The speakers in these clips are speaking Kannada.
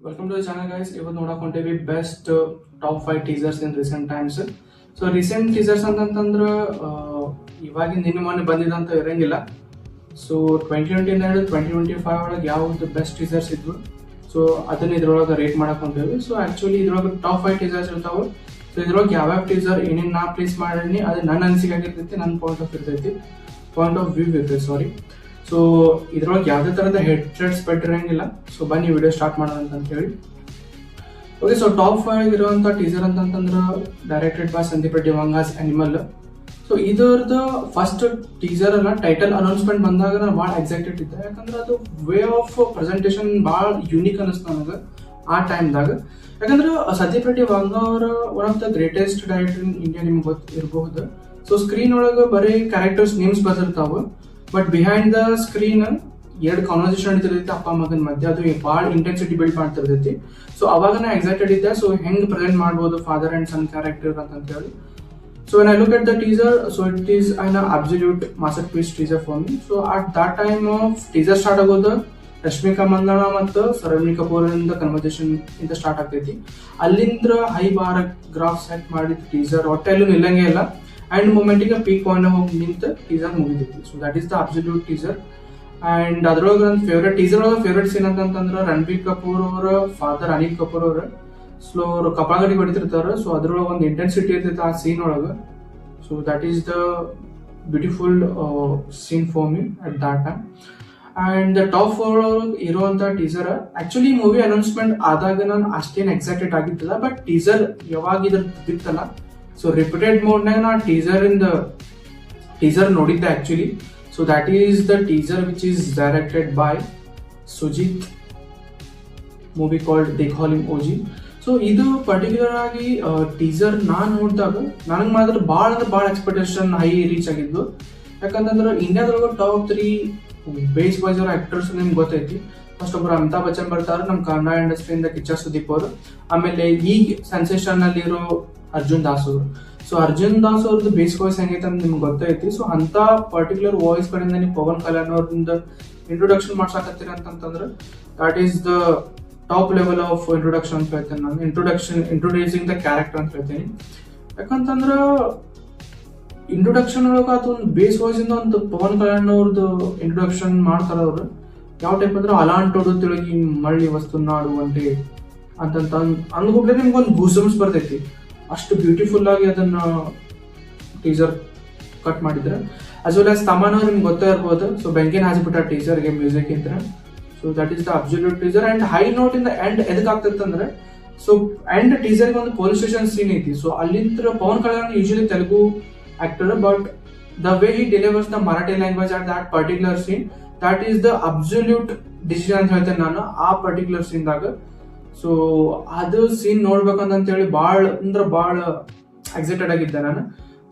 Welcome to the channel guys. ಇವತ್ತು ನೋಡಕ್ ಹೊಂಟೇವಿ best top 5 teasers in recent times. So recent teasers ಅಂತಂತಂದ್ರೆ ಇವಾಗಿನ ದಿನ ಮೊನ್ನೆ ಬಂದಿದಂತ ಇರಂಗಿಲ್ಲ. ಸೊ 2020 2025 ಒಳಗೆ ಯಾವ್ದು ಬೆಸ್ಟ್ ಟೀಸರ್ಸ್ ಇದ್ವು, ಸೊ ಅದನ್ನ ಇದ್ರೊಳಗೆ ರೇಟ್ ಮಾಡಕ್ ಹೊಂಟೇವಿ. ಸೊ ಆಕ್ಚುಲಿ ಇದ್ರೊಳಗೆ ಟಾಪ್ 5 ಟೀಸರ್ಸ್ ಇರ್ತಾವೆ. ಸೊ ಇದ್ರೊಳಗೆ ಯಾವ್ಯಾವ ಟೀಸರ್ ಏನೇನು ನಾ ಪ್ಲೇಸ್ ಮಾಡೀನಿ ಅದು ನನ್ನ ಅನಿಸಿಕೆ ಆಗಿರ್ತೈತಿ, ನನ್ನ ಪಾಯಿಂಟ್ ಆಫ್ ವ್ಯೂ ಇರ್ತೈತಿ ಸಾರಿ. ಸೊ ಇದ್ರೊಳಗೆ ಯಾವುದೇ ಥರದ ಹೆಡ್ ಸೆಟ್ಸ್ ಇರಂಗಿಲ್ಲ. ಸೊ ಬನ್ನಿ ವಿಡಿಯೋ ಸ್ಟಾರ್ಟ್ ಮಾಡೋಣ ಅಂತ ಹೇಳಿ. ಓಕೆ, ಸೊ ಟಾಪ್ 5 ಇರುವಂಥ ಟೀಸರ್ ಅಂತಂತಂದ್ರೆ directed by Sandeep Reddy Vanga's Animal. So ಇದರದ್ದು ಫಸ್ಟ್ ಟೀಸರ್ ಅಲ್ಲ, ಟೈಟಲ್ ಅನೌನ್ಸ್ಮೆಂಟ್ ಬಂದಾಗ ನಾನು ಭಾಳ ಎಕ್ಸೈಟೆಡ್ ಇದ್ದೆ. ಯಾಕಂದ್ರೆ ಅದು ವೇ ಆಫ್ ಪ್ರೆಸೆಂಟೇಷನ್ ಭಾಳ ಯೂನಿಕ್ ಅನಿಸ್ತು ನನಗೆ ಆ ಟೈಮ್ದಾಗ. ಯಾಕಂದ್ರೆ ಸಂದೀಪ್ ರೆಡ್ಡಿ ವಾಂಗಾ ಅವರ one of the greatest director in India ನಿಮ್ಗೆ ಗೊತ್ತಿರಬಹುದು. ಸೊ ಸ್ಕ್ರೀನ್ ಒಳಗೆ ಬರೀ ಕ್ಯಾರೆಕ್ಟರ್ಸ್ ನೇಮ್ಸ್ ಬರ್ತಿರ್ತಾವೆ, ಬಟ್ ಬಿಹೈಂಡ್ ದ ಸ್ಕ್ರೀನ್ ಎರಡು ಕಾನ್ವರ್ಸೇಷನ್ ನಡೀತಿರ್ತೈತಿ ಅಪ್ಪ ಮಗನ ಮಧ್ಯೆ. ಅದು ಭಾಳ ಇಂಟೆನ್ಸಿಟಿ ಬಿಲ್ಡ್ ಮಾಡ್ತಿರ್ತೈತಿ. ಸೊ ಅವಾಗ ನಾ ಎಕ್ಸೈಟೆಡ್ ಇದ್ದೆ. ಸೊ ಹೆಂಗ್ ಪ್ರೆಸೆಂಟ್ ಮಾಡ್ಬೋದು ಫಾದರ್ ಅಂಡ್ ಸನ್ ಕ್ಯಾರೆಕ್ಟರ್ ಅಂತ ಹೇಳಿ. So when I look at the teaser, so it is an absolute masterpiece teaser for me. So at that time of teaser start ಆಗೋದು ರಶ್ಮಿಕಾ ಮಂದಣ್ಣ ಮತ್ತು ಸರಣ್ವಿ ಕಪೂರ್ ಇಂದ ಕನ್ವರ್ಸೇಷನ್ ಇಂದ ಸ್ಟಾರ್ಟ್ ಆಗ್ತೈತಿ. ಅಲ್ಲಿಂದ ಹೈ ಬಾರ್ ಗ್ರಾಫ್ ಸೆಟ್ ಮಾಡಿದ ಟೀಸರ್ ಹೊಟ್ಟೆಲ್ಲೂ ನಿಲ್ಲಂಗೆ ಇಲ್ಲ. ಅಂಡ್ ಮೊಮೆಂಟಿಗೆ ಪೀಕ್ ಪಾಯಿಂಟ್ ಹೋಗಿ ನಿಂತು ಟೀಸರ್ ಮುಗಿದೈತಿ. So that is the absolute teaser. And ಅದ್ರೊಳಗೆ ನನ್ನ ಫೇವ್ರೆಟ್ ಟೀಸರ್ ಒಳಗೆ ಫೇವ್ರೆಟ್ ಸೀನ್ ಅಂತಂದ್ರೆ ರಣಬೀರ್ ಕಪೂರ್ ಅವರ ಫಾದರ್ ಅನಿಲ್ ಕಪೂರ್ ಅವರ ಸ್ಲೋ ಅವ್ರು ಕಪಾಗಡಿ ಹೊಡಿತಿರ್ತಾರೆ. ಸೊ ಅದ್ರೊಳಗೆ ಒಂದು ಇಂಟೆನ್ಸಿಟಿ ಇರ್ತೈತೆ ಆ ಸೀನ್ ಒಳಗೆ. So that is the beautiful scene for me at that time. And the top 4 ಇರುವಂತ ಟೀಸರ್ ಆಕ್ಚುಲಿ ಮೂವಿ ಅನೌನ್ಸ್ಮೆಂಟ್ ಆದಾಗ ನಾನು ಅಷ್ಟೇನು ಎಕ್ಸೈಟೆಡ್ ಆಗಿದ್ದಿಲ್ಲ. ಬಟ್ ಟೀಸರ್ ಯಾವಾಗ ಇದ್ರ ಬಿತ್ತಲ್ಲ, ಸೊ ರಿಪೀಟೆಡ್ ಮೋಡ್ನಾಗ ನಾ ಟೀಸರ್ ನೋಡಿದ್ದೆ actually. So that is the teaser which is directed by Sujeeth, movie called they call him OG. So ಇದು ಪರ್ಟಿಕ್ಯುಲರ್ ಆಗಿ ಟೀಸರ್ ನಾನು ನೋಡಿದಾಗ ನನಗೆ ಮಾತ್ರ ಭಾಳ ಎಕ್ಸ್ಪೆಕ್ಟೇಷನ್ ಹೈ ರೀಚ್ ಆಗಿದ್ದು. ಯಾಕಂತಂದ್ರೆ ಇಂಡಿಯಾದೊಳಗೆ ಟಾಪ್ 3 ಬೇಸ್ ವೈಸ್ ಅವರ ಆಕ್ಟರ್ಸ್ ನಿಮ್ಗೆ ಗೊತ್ತೈತಿ. ಫಸ್ಟ್ ಒಬ್ಬರು ಅಮಿತಾಬ್ ಬಚ್ಚನ್ ಬರ್ತಾರೆ, ನಮ್ಮ ಕನ್ನಡ ಇಂಡಸ್ಟ್ರಿಯಿಂದ ಕಿಚ್ಚ ಸುದೀಪ್ ಅವರು. ಆಮೇಲೆ ಈಗ ಸೆನ್ಸೇಷನ್ ಅಲ್ಲಿ ಇರೋ ಅರ್ಜುನ್ ದಾಸ್ ಅವರು. ಸೊ ಅರ್ಜುನ್ ದಾಸ್ ಅವ್ರದ್ದು ಬೇಸ್ ವಾಯ್ಸ್ ಹೆಂಗೈತೆ ಅಂತ ನಿಮ್ಗೆ ಗೊತ್ತೈತಿ. ಸೊ ಅಂತ ಪರ್ಟಿಕ್ಯುಲರ್ ವಾಯ್ಸ್ ಕಡೆಯಿಂದ ನೀವು ಪವನ್ ಕಲ್ಯಾಣ್ ಅವ್ರಿಂದ ಇಂಟ್ರೊಡಕ್ಷನ್ ಮಾಡ್ಸಾಕತ್ತೀರ ಅಂತಂತಂದ್ರೆ that is the top level of introduction ಅಂತ ಹೇಳ್ತೇನೆ ನಾನು. ಇಂಟ್ರೊಡ್ಯೂಸಿಂಗ್ ದ ಕ್ಯಾರೆಕ್ಟರ್ ಅಂತ ಹೇಳ್ತೀನಿ. ಯಾಕಂತಂದ್ರೆ ಇಂಟ್ರೊಡಕ್ಷನ್ ಒಳಗೆ ಅದು ಒಂದು ಬೇಸ್ ವಾಯ್ಸ್ ಇಂದ ಒಂದು ಪವನ್ ಕಲ್ಯಾಣ್ ಅವ್ರದ್ದು ಇಂಟ್ರೊಡಕ್ಷನ್ ಮಾಡ್ತಾರ ಅವ್ರು. ಯಾವ ಟೈಪ್ ಅಂದ್ರೆ ಅಲಾಂಟೋಡು ತಿಳಗಿ ಮಳ್ಳಿ ವಸ್ತು ನಾಡು ಅಂತೆ ಅಂತಂತ ಅಂದ್ಬಿಟ್ರೆ ನಿಮ್ಗೆ ಒಂದು ಗೂಸಮ್ಸ್ ಬರ್ತೈತಿ. ಅಷ್ಟು ಬ್ಯೂಟಿಫುಲ್ ಆಗಿ ಅದನ್ನ ಟೀಸರ್ ಕಟ್ ಮಾಡಿದ್ರೆ. ಆಸ್ ವೆಲ್ ಆಸ್ ತಮನ್ ಅವ್ರು ನಿಮ್ಗೆ ಗೊತ್ತೇ ಇರ್ಬೋದು. ಸೊ ಬೆಂಕಿನ ಹಾಸ್ಬಿಟ್ಟ ಟೀಸರ್ಗೆ ಮ್ಯೂಸಿಕ್ ಇದ್ರೆ. So that is the absolute teaser. And high note in the end ಎದಕ್ಕೆ ಆಗ್ತಂದ್ರೆ, ಸೊ ಎಂಡ್ ಟೀಸರ್ಗೆ ಒಂದು ಪೊಲೀಸ್ ಸ್ಟೇಷನ್ ಸೀನ್ ಐತಿ. ಸೊ ಅಲ್ಲಿಂದ Pawan Kalyan usually Telugu actor, but the way he delivers the Marathi language at that particular scene, that is the absolute decision ಅಂತ ಹೇಳ್ತೇನೆ ನಾನು ಆ ಪರ್ಟಿಕ್ಯುಲರ್ ಸೀನ್ದಾಗ. ಸೊ ಅದು ಸೀನ್ ನೋಡ್ಬೇಕಂತ ಹೇಳಿ ಭಾಳ ಎಕ್ಸೈಟೆಡ್ ಆಗಿದ್ದೆ ನಾನು.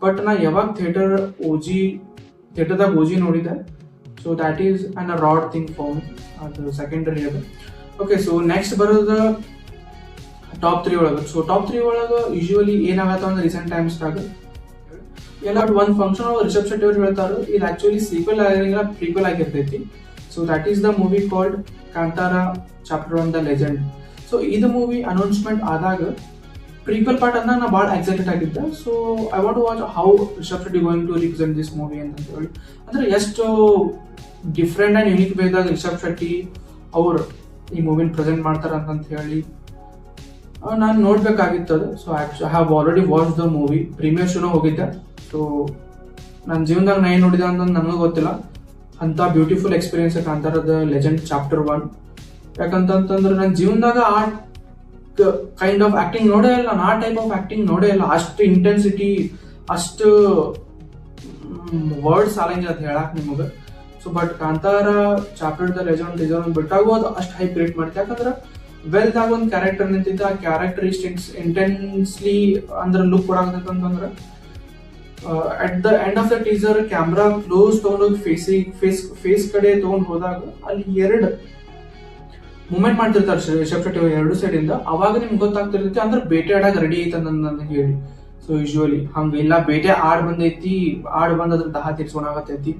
ಬಟ್ ನಾ ಯಾವಾಗ ಥಿಯೇಟರ್ದಾಗ ಓಜಿ ನೋಡಿದೆ. So that is an a rod thing for me, ಅದು ಸೆಕೆಂಡರಿ ಅದು. ಓಕೆ, ಸೊ ನೆಕ್ಸ್ಟ್ ಬರೋದು ಟಾಪ್ 3 ಒಳಗೆ. ಸೊ ಟಾಪ್ 3 ಒಳಗೆ ಯೂಶುವಲಿ ಏನಾಗತ್ತ ಅಂದ್ರೆ ರೀಸೆಂಟ್ ಟೈಮ್ಸ್ದಾಗ ಎಲ್ಲ ಒಂದು ಫಂಕ್ಷನ್ ಒಳಗೆ ರಿಷಬ್ ಶೆಟ್ಟಿ ಅವ್ರು ಹೇಳ್ತಾರೆ ಇದು ಆಕ್ಚುಲಿ ಸೀಕ್ವೆಲ್ ಆಗಿರಂಗಿಲ್ಲ, ಪ್ರೀಕ್ವೆಲ್ ಆಗಿರ್ತೈತಿ. So that is the movie called Kantara chapter 1 the legend. So ಇದು ಮೂವಿ ಅನೌನ್ಸ್ಮೆಂಟ್ ಆದಾಗ ಪ್ರೀಕ್ವೆಲ್ ಪಾರ್ಟ್ ಅಂತ ನಾ ಭಾಳ ಎಕ್ಸೈಟೆಡ್ ಆಗಿದ್ದೆ. So I want to watch how Rishab Shetty going to represent this movie ಅಂತ ಹೇಳಿ. ಅಂದ್ರೆ ಎಷ್ಟು ಡಿಫ್ರೆಂಟ್ ಆ್ಯಂಡ್ ಯುನೀಕ್ ವೇದಾಗ ರಿಷಬ್ ಶೆಟ್ಟಿ ಅವರು ಈ ಮೂವಿನ ಪ್ರೆಸೆಂಟ್ ಮಾಡ್ತಾರೆ ಅಂತ ಹೇಳಿ ನಾನು ನೋಡ್ಬೇಕಾಗಿತ್ತು ಅದು. So I have already watch the movie, premiere ಶೋನ ಹೋಗಿದ್ದೆ. ಸೊ ನನ್ನ ಜೀವನದಾಗ ನಾ ಏನು ನೋಡಿದೆ ಅಂತ ನನಗೂ ಗೊತ್ತಿಲ್ಲ. ಅಂತ ಬ್ಯೂಟಿಫುಲ್ ಎಕ್ಸ್ಪೀರಿಯನ್ಸ್ ಕಾಂತಾರದ ಲೆಜೆಂಡ್ ಚಾಪ್ಟರ್ 1. ಯಾಕಂತಂದ್ರೆ ನನ್ನ ಜೀವನದಾಗ ಆ ಕೈಂಡ್ ಆಫ್ ಆಕ್ಟಿಂಗ್ ನೋಡೇ ಇಲ್ಲ, ನಾನು ಆ ಟೈಪ್ ಆಫ್ ಆಕ್ಟಿಂಗ್ ನೋಡೇ ಇಲ್ಲ. ಅಷ್ಟು ಇಂಟೆನ್ಸಿಟಿ, ಅಷ್ಟು ವರ್ಡ್ಸ್ ಸಾಲಂಗೆ ಅಂತ ಹೇಳಕ್ ನಿಮಗೆ. So but Kantara chapter the legend ಇದನ್ನು ಬಿಟ್ಟಾಗೂ ಅದು ಅಷ್ಟು ಹೈ ಕ್ರಿಯೇಟ್ ಮಾಡುತ್ತೆ. ಯಾಕಂದ್ರೆ ವೆಲ್ದಾಗ ಒಂದು ಕ್ಯಾರೆಕ್ಟರ್ ನಿಂತಿದ್ದ ಆ ಕ್ಯಾರೆಕ್ಟರ್ ಇಷ್ಟು ಇಂಟೆನ್ಸ್ಲಿ ಅಂದ್ರೆ ಲುಕ್ ಕೊಡಾಕತ್ತಂತಂದ್ರೆ at the end of the teaser camera close ತಗೊಂಡೋಗಿ ಫೇಸ್ ಕಡೆ ತಗೊಂಡು ಹೋದಾಗ ಅಲ್ಲಿ 2 ಮೂಮೆಂಟ್ ಮಾಡ್ತಿರ್ತಾರೆ ರಿಷಬ್ ಶೆಟ್ಟಿ ಎರಡು ಸೈಡ್ ಇಂದ. ಅವಾಗ ನಿಮ್ಗೆ ಗೊತ್ತಾಗ್ತಿರ್ತೈತಿ ಅಂದ್ರೆ ಬೇಟೆ ಆಡಾಗ ರೆಡಿ ಐತೆ ನನ್ನ ಹೇಳಿ. ಸೊ ಯೂಶುವಲಿ ಹಂಗ ಇಲ್ಲ, ಬೇಟೆ ಆಡ್ ಬಂದೈತಿ, ಆಡ್ ಬಂದ್ ಅದ್ರ ದಾಹ ತೀರ್ಸ್ಕೊಳಾಗತೈತಿ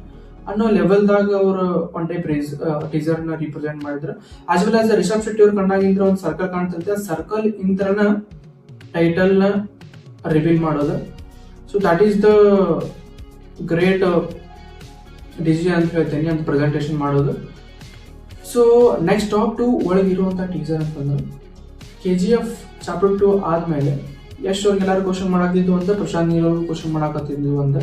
ಅನ್ನೋ ಲೆವೆಲ್ದಾಗ ಅವರು ಒನ್ ಟೈಪ್ ಟೀಸರ್ ನ ರಿಪ್ರೆಸೆಂಟ್ ಮಾಡಿದ್ರು. As well as Rishab Shetty ಅವ್ರ ಕಣ್ಣಾಗಿಂದ್ರ ಒಂದು ಸರ್ಕಲ್ ಕಾಣ್ತೈತೆ, ಸರ್ಕಲ್ ಇಂತ್ರನ ಟೈಟಲ್ ನ ರಿವೀಲ್ ಮಾಡೋದು. So that is the great decision ಅಂತ ಹೇಳ್ತೇನೆ, ಅಂತ ಪ್ರೆಸೆಂಟೇಷನ್ ಮಾಡೋದು. ಸೊ ನೆಕ್ಸ್ಟ್ ಟಾಪ್ 2 ಒಳಗಿರುವಂಥ ಟೀಸರ್ ಅಂತಂದ್ರೆ KGF ಚಾಪ್ಟರ್ 2 ಆದ್ಮೇಲೆ ಯಶ್ ಅವ್ರಿಗೆಲ್ಲರೂ ಕ್ವಶನ್ ಮಾಡಾಕ್ತಿದ್ವು ಅಂತ, ಪ್ರಶಾಂತ್ ನೀಲ್ ಅವ್ರು ಕ್ವಶನ್ ಮಾಡಾಕತ್ತಿದ್ವು ಅಂತ.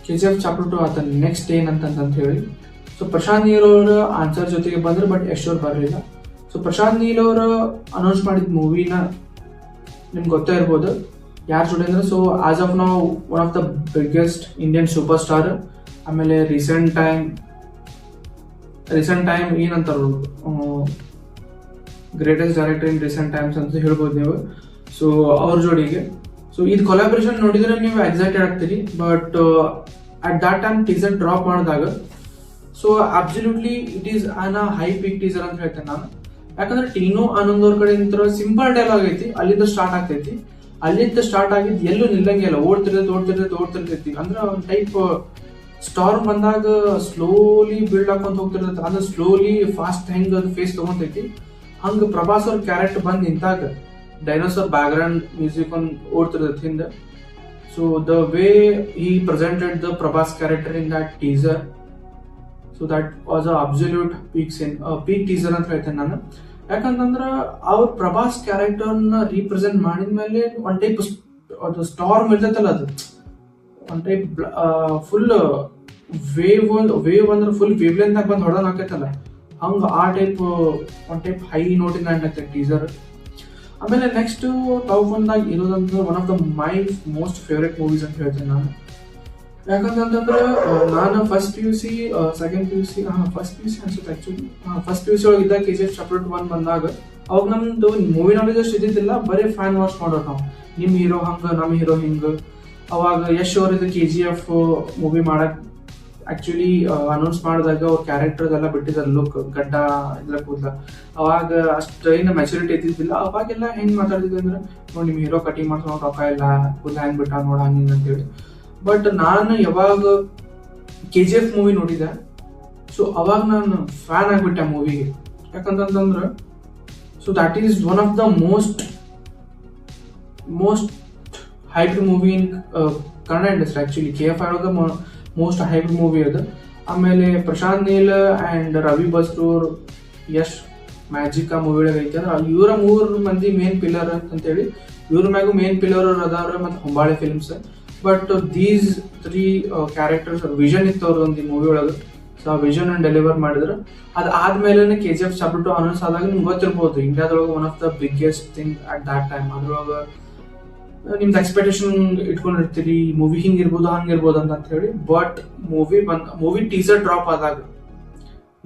KGF ಚಾಪ್ಟರ್ 2 ಆತ ನೆಕ್ಸ್ಟ್ ಏನಂತ ಹೇಳಿ. ಸೊ ಪ್ರಶಾಂತ್ ನೀಲ್ ಅವರ ಆನ್ಸರ್ ಜೊತೆಗೆ ಬಂದ್ರು, ಬಟ್ ಯಶ್ ಅವ್ರು ಬರಲಿಲ್ಲ. ಸೊ ಪ್ರಶಾಂತ್ ನೀಲ್ ಅವರು ಅನೌನ್ಸ್ ಮಾಡಿದ ಮೂವಿನ ನಿಮ್ಗೆ ಗೊತ್ತೇ ಇರ್ಬೋದು ಯಾರ ಜೊತೆ ಅಂದ್ರೆ, so as of now one of the biggest Indian super star. ಆಮೇಲೆ ರೀಸೆಂಟ್ ಟೈಮ್ ಏನಂತಾರ ಗ್ರೇಟೆಸ್ಟ್ ಡೈರೆಕ್ಟರ್ ಇನ್ ರೀಸೆಂಟ್ ಟೈಮ್ಸ್ ಅಂತ ಹೇಳ್ಬೋದು ನೀವು. ಸೊ ಅವ್ರ ಜೋಡಿಗೆ ಸೊ ಇದು ಕೊಲಾಬ್ರೇಷನ್ ನೋಡಿದ್ರೆ ನೀವು ಎಕ್ಸೈಟೆಡ್ ಆಗ್ತೀರಿ, but at that time teaser drop ಮಾಡಿದಾಗ so absolutely it is an high peak teaser ಅಂತ ಹೇಳ್ತೇನೆ ನಾನು. ಯಾಕಂದ್ರೆ ಟೀನು ಆನಂದ್ ಅವ್ರ ಕಡೆ ಸಿಂಪಲ್ ಡೈಲಾಗ್ ಐತಿ, ಅಲ್ಲಿಂದ ಸ್ಟಾರ್ಟ್ ಆಗ್ತೈತಿ. ಅಲ್ಲಿಂದ ಸ್ಟಾರ್ಟ್ ಆಗಿದ್ದು ಎಲ್ಲೂ ನಿಲ್ಲಂಗಿಲ್ಲ, ಓಡ್ತಿರ್ತೈತಿ. ಅಂದ್ರೆ ಒಂದು ಟೈಪ್ ಸ್ಟಾರ್ಮ್ ಬಂದಾಗ ಸ್ಲೋಲಿ ಬಿಲ್ಡ್ ಹಾಕೊಂತ ಹೋಗ್ತಿರ್ತೈತಿ, ಅಂದ್ರೆ ಸ್ಲೋಲಿ ಫಾಸ್ಟ್ ಹೆಂಗ್ ಅದು ಫೇಸ್ ತಗೊಂತೈತಿ. ಹಂಗ ಪ್ರಭಾಸ್ ಅವ್ರ ಕ್ಯಾರೆಕ್ಟರ್ ಬಂದ್ ನಿಂತಾಗ ಡೈನೋಸರ್ ಬ್ಯಾಕ್ ಗ್ರೌಂಡ್ ಮ್ಯೂಸಿಕ್ ಒಂದು ಓಡ್ತಿರ್ತೈತಿ ಹಿಂದೆ. So the way he presented the Prabhas character in that teaser, so that was a absolute peak teaser ಅಂತ ಹೇಳ್ತೇನೆ ನಾನು. ಯಾಕಂತಂದ್ರ ಅವ್ರ ಪ್ರಭಾಸ್ ಕ್ಯಾರೆಕ್ಟರ್ನ ರೀಪ್ರೆಸೆಂಟ್ ಮಾಡಿದ್ಮೇಲೆ ಒನ್ ಟೈಪ್ ಅದು ಸ್ಟಾರ್ಮ್ ಇರ್ತೈತಲ್ಲ, ಅದು ಒನ್ ಟೈಪ್ ಫುಲ್ ವೇವ್ ಅಂದ್ರೆ ಫುಲ್ ವೇವ್ ಲೆಂತ್ ಬಂದು ಹೊಡೆದಂಗ್ ಹಾಕೈತಲ್ಲ, ಹಂಗ ಆ ಟೈಪ್ ಒನ್ ಟೈಪ್ ಹೈ ನೋಟಿಂದ ಆಗ್ತೈತೆ ಟೀಸರ್. ಆಮೇಲೆ ನೆಕ್ಸ್ಟ್ ಟಾಪ್ 1 ಇರೋದಂದ್ರೆ one of the my most favourite movies ಅಂತ ಹೇಳ್ತೇನೆ ನಾನು. ಯಾಕಂತಂದ್ರೆ ನಾನು ಫಸ್ಟ್ ಪಿ ಯು ಸಿ ಅನ್ಸುತ್ತೆ actually, first P U C ಒಳಗಿದ್ದಾಗ KGF ಚಾಪ್ಟರ್ 1 ಬಂದಾಗ ಅವಾಗ ನಮ್ದು ಮೂವಿ ನಾಲೆಜ್ ಅಷ್ಟು ಇದ್ದಿದ್ದಿಲ್ಲ, ಬರೀ ಫ್ಯಾನ್ ವಾಚ್ ಮಾಡೋರು ನಾವು. ನಿಮ್ ಹೀರೋ ಹಂಗ, ನಮ್ಮ ಹೀರೋ ಹಿಂಗ. ಅವಾಗ ಯಶ್ ಅವ್ರದ್ದು KGF ಮೂವಿ ಮಾಡಕ್ ಆಕ್ಚುಲಿ ಅನೌನ್ಸ್ ಮಾಡಿದಾಗ ಅವ್ರ ಕ್ಯಾರೆಕ್ಟರ್ ಎಲ್ಲ ಬಿಟ್ಟಿದ್ದಾರೆ, ಲುಕ್ ಗಡ್ಡ ಇದ್ರ ಕೂದಲ. ಅವಾಗ ಅಷ್ಟು ಏನು ಮೆಚುರಿಟಿ ಇದ್ದಿದ್ದಿಲ್ಲ. ಅವಾಗೆಲ್ಲ ಹೆಂಗ್ ಮಾತಾಡ್ತಿದ್ವಿ ಅಂದ್ರೆ, ನೋಡಿ ನಿಮ್ ಹೀರೋ ಕಟಿಂಗ್ ಮಾಡ್ಸೋ ರೊಕ್ಕ ಇಲ್ಲ, ಕೂದಲ ಹೆಂಗ್ ಬಿಟ್ಟ ನೋಡ ಹಂಗ ಅಂತೇಳಿ. ಬಟ್ ನಾನು ಯಾವಾಗ KGF ಮೂವಿ ನೋಡಿದೆ, ಸೊ ಅವಾಗ ನಾನು ಫ್ಯಾನ್ ಆಗ್ಬಿಟ್ಟೆ ಮೂವಿಗೆ. ಯಾಕಂತಂದ್ರೆ so that is one of the most hyped movie in Kannada industry. Actually KF ಒಳಗೆ ಮೋಸ್ಟ್ ಹೈಪ್ಡ್ ಮೂವಿ ಅದು. ಆಮೇಲೆ ಪ್ರಶಾಂತ್ ನೀಲ್ ಅಂಡ್ ರವಿ ಬಸ್ರೂರ್, ಯಶ್ ಮ್ಯಾಜಿಕ್ ಆ ಮೂವಿ ಒಳಗೆ ಐತೆ. ಅಂದ್ರೆ ಇವರ 3 ಮಂದಿ ಮೇನ್ ಪಿಲ್ಲರ್ ಅಂತೇಳಿ, ಇವ್ರ ಮ್ಯಾಗು ಮೇನ್ ಪಿಲ್ಲರ್ ಅದಾರ, ಮತ್ತೆ Hombale films. But these 3 characters vision ಇತ್ತು ಅವ್ರ ಒಂದು ಮೂವಿ ಒಳಗೆ. ಸೊ ಆ ವಿಷನ್ ಡೆಲಿವರ್ ಮಾಡಿದ್ರು. ಅದಾದ್ಮೇಲೆ KGF ಚಾಪ್ಟರ್ 2 ಅನೌನ್ಸ್ ಆದಾಗ ನಿಮ್ಗೆ ಗೊತ್ತಿರ್ಬೋದು, ಇಂಡಿಯಾದೊಳಗೆ one of the biggest thing at that time. ಅದ್ರೊಳಗೆ ನಿಮ್ದು ಎಕ್ಸ್ಪೆಕ್ಟೇಷನ್ ಇಟ್ಕೊಂಡಿರ್ತೀರಿ, ಮೂವಿ ಹಿಂಗಿರ್ಬೋದು ಹಂಗಿರ್ಬೋದು ಅಂತ ಹೇಳಿ. ಬಟ್ ಮೂವಿ ಟೀಸರ್ ಡ್ರಾಪ್ ಆದಾಗ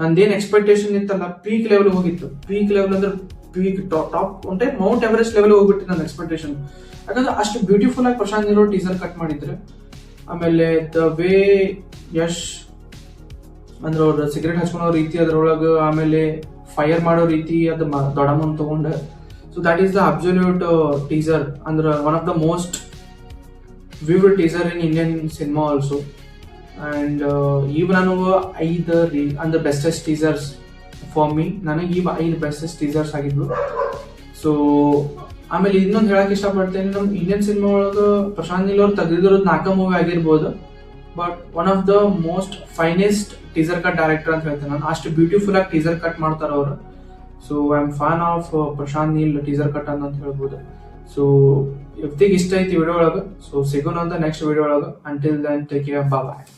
ನಂದೇನ್ ಎಕ್ಸ್ಪೆಕ್ಟೇಷನ್ ಇತ್ತಲ್ಲ, ಪೀಕ್ ಲೆವೆಲ್ ಹೋಗಿತ್ತು. ಪೀಕ್ ಲೆವೆಲ್ ಅಂದ್ರೆ ಪೀಕ್ ಟಾಪ್ ಒಂದ್ ಟೈಪ್ ಮೌಂಟ್ ಎವರೆಸ್ಟ್ ಲೆವೆಲ್ ಹೋಗ್ಬಿಟ್ಟು ನನ್ನ ಎಕ್ಸ್ಪೆಕ್ಟೇಷನ್. ಯಾಕಂದ್ರೆ ಅಷ್ಟು ಬ್ಯೂಟಿಫುಲ್ ಆಗಿ ಪ್ರಶಾಂತ್ ನೀಲ್ ಟೀಸರ್ ಕಟ್ ಮಾಡಿದ್ರೆ. ಆಮೇಲೆ ದ ವೇ ಯಶ್ ಅಂದ್ರೆ ಅವ್ರ ಸಿಗರೇಟ್ ಹಚ್ಕೊಳೋ ರೀತಿ ಅದ್ರೊಳಗೆ, ಆಮೇಲೆ ಫೈರ್ ಮಾಡೋ ರೀತಿ, ಅದು ದೊಡ್ಡಮ್ಮನ್ ತಗೊಂಡ. So that is the absolute teaser, ಅಂದ್ರೆ one of the most viewed teaser in Indian cinema also. And even ನಾನು 5 ಅಂದ್ರೆ bestest teasers for me, ನನಗೆ ಈ 5 bestest teasers ಆಗಿದ್ವು. ಸೊ ಆಮೇಲೆ ಇನ್ನೊಂದು ಹೇಳಕ್ ಇಷ್ಟಪಡ್ತೇನೆ, ನಮ್ಮ ಇಂಡಿಯನ್ ಸಿನಿಮಾ ಒಳಗೆ ಪ್ರಶಾಂತ್ ನೀಲ್ ಅವ್ರು ತೆಗೆದಿರೋದು 4 ಮೂವಿ ಆಗಿರ್ಬೋದು, but one of the most finest teaser cut director ಅಂತ ಹೇಳ್ತೇನೆ ನಾನು. ಅಷ್ಟು ಬ್ಯೂಟಿಫುಲ್ ಆಗಿ ಟೀಸರ್ ಕಟ್ ಮಾಡ್ತಾರ ಅವರು. So I am fan of Prashanth Neel teaser cut ಅಂತ ಹೇಳ್ಬೋದು. ಸೊ ಇಫ್ತಿಗೆ ಇಷ್ಟ ಐತಿ ವಿಡಿಯೋ ಒಳಗೆ. ಸೊ ಸಿಗೋಣ ಅಂತ ನೆಕ್ಸ್ಟ್ ವಿಡಿಯೋ ಒಳಗೆ. ಅಂಟಿಲ್ ದೆನ್ ಟೇಕ್ ಕೇರ್, ಬಾಯ್.